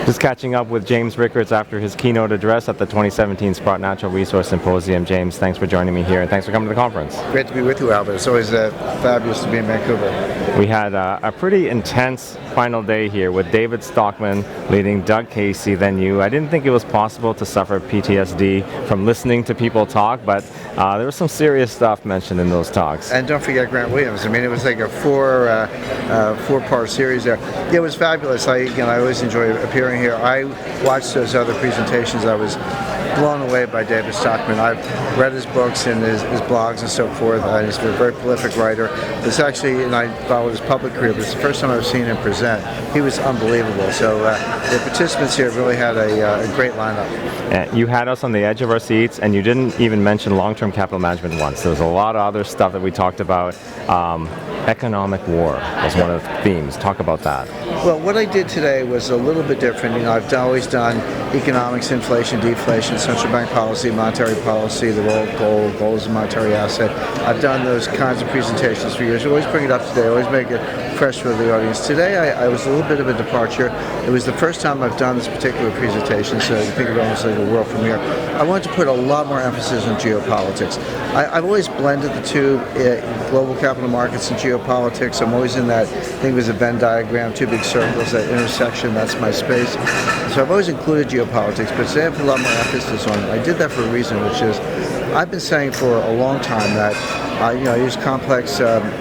Just catching up with James Rickards after his keynote address at the 2017 Sprott Natural Resource Symposium. James, thanks for joining me here, and thanks for coming to the conference. Great to be with you, Albert. It's always fabulous to be in Vancouver. We had a pretty intense final day here with David Stockman leading Doug Casey, then you. I didn't think it was possible to suffer PTSD from listening to people talk, but there was some serious stuff mentioned in those talks. And don't forget Grant Williams. I mean, it was like a four-part series there. Yeah, it was fabulous. I always enjoy appearing here. I watched those other presentations. I was blown away by David Stockman. I've read his books and his blogs and so forth. He's a very prolific writer. It's actually, and I followed his public career, but it's the first time I've seen him present. He was unbelievable. So the participants here really had a great lineup. You had us on the edge of our seats, and you didn't even mention long-term capital management once. There was a lot of other stuff that we talked about. Economic war was one of the themes. Talk about that. Well, what I did today was a little bit different. I've always done economics, inflation, deflation, central bank policy, monetary policy, the role of gold as a monetary asset. I've done those kinds of presentations for years. I always bring it up today. I always make it fresh for the audience. Today, I was a little bit of a departure. It was the first time I've done this particular presentation, so you think of it almost like a world premiere. I wanted to put a lot more emphasis on geopolitics. I've always blended the two, global capital markets and geopolitics. I'm always in that, I think it was a Venn diagram, two big circles, that intersection, that's my space. So I've always included geopolitics, but today I put a lot more emphasis on it. I did that for a reason, which is I've been saying for a long time that I use complex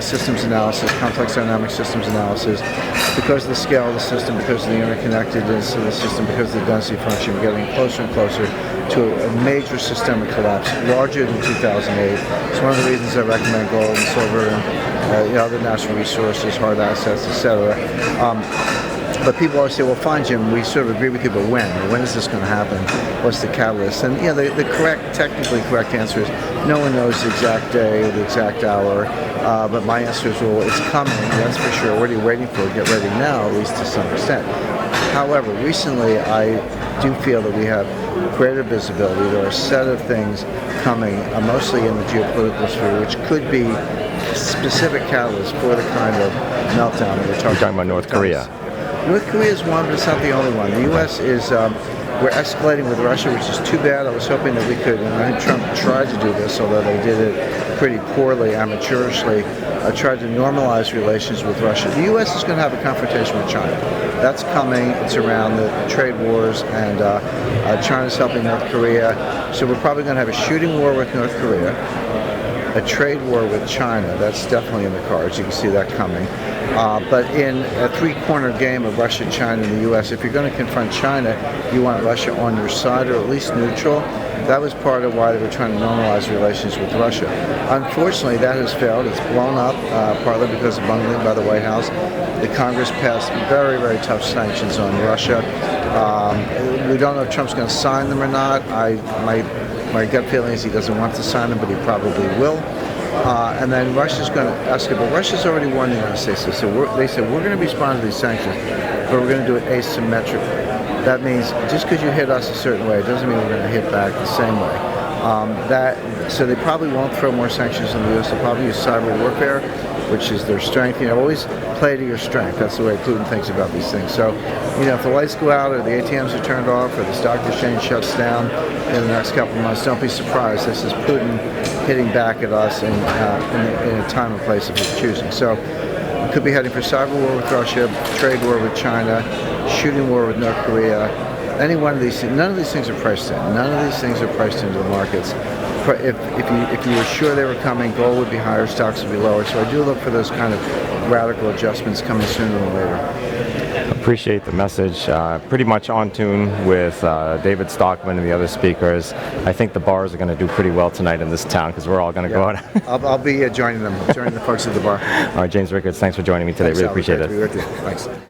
systems analysis, complex dynamic systems analysis, because of the scale of the system, because of the interconnectedness of the system, because of the density function. We're getting closer and closer to a major systemic collapse, larger than 2008. It's one of the reasons I recommend gold and silver and other natural resources, hard assets, etc. But people always say, well, fine, Jim, we sort of agree with you, but when? When is this going to happen? What's the catalyst? And the technically correct answer is no one knows the exact day or the exact hour, but my answer is, well, it's coming, that's for sure. What are you waiting for? Get ready now, at least to some extent. However, recently I do feel that we have greater visibility. There are a set of things coming, mostly in the geopolitical sphere, which could be specific catalysts for the kind of meltdown that we're talking about North Korea. North Korea is one, but it's not the only one. The U.S. is, we're escalating with Russia, which is too bad. I was hoping that we could, and I think Trump tried to do this, although they did it pretty poorly, amateurishly, tried to normalize relations with Russia. The U.S. is going to have a confrontation with China. That's coming. It's around the trade wars, and China's helping North Korea. So we're probably going to have a shooting war with North Korea, a trade war with China. That's definitely in the cards. You can see that coming. But in a three-corner game of Russia, China, and the U.S., if you're going to confront China, you want Russia on your side or at least neutral. That was part of why they were trying to normalize relations with Russia. Unfortunately, that has failed. It's blown up, partly because of bungling by the White House. The Congress passed very, very tough sanctions on Russia. We don't know if Trump's going to sign them or not. My gut feeling is he doesn't want to sign them, but he probably will. And then Russia's going to escalate. But Russia's already warned the United States. They said, we're going to respond to these sanctions, but we're going to do it asymmetrically. That means just because you hit us a certain way, it doesn't mean we're going to hit back the same way. So they probably won't throw more sanctions on the U.S. They'll probably use cyber warfare, which is their strength. Always play to your strength. That's the way Putin thinks about these things. So, if the lights go out or the ATMs are turned off or the stock exchange shuts down in the next couple of months, don't be surprised. This is Putin hitting back at us in a time and place of his choosing. So we could be heading for cyber war with Russia, trade war with China, shooting war with North Korea. Any one of these things, none of these things are priced in. None of these things are priced into the markets. If you were sure they were coming, gold would be higher, stocks would be lower. So I do look for those kind of radical adjustments coming sooner than later. Appreciate the message. Pretty much on tune with David Stockman and the other speakers. I think the bars are going to do pretty well tonight in this town because we're all going to go out. I'll be joining them, joining the folks at the bar. All right, James Rickards, thanks for joining me today. Thanks, really appreciate it. Great to be with you. Thanks.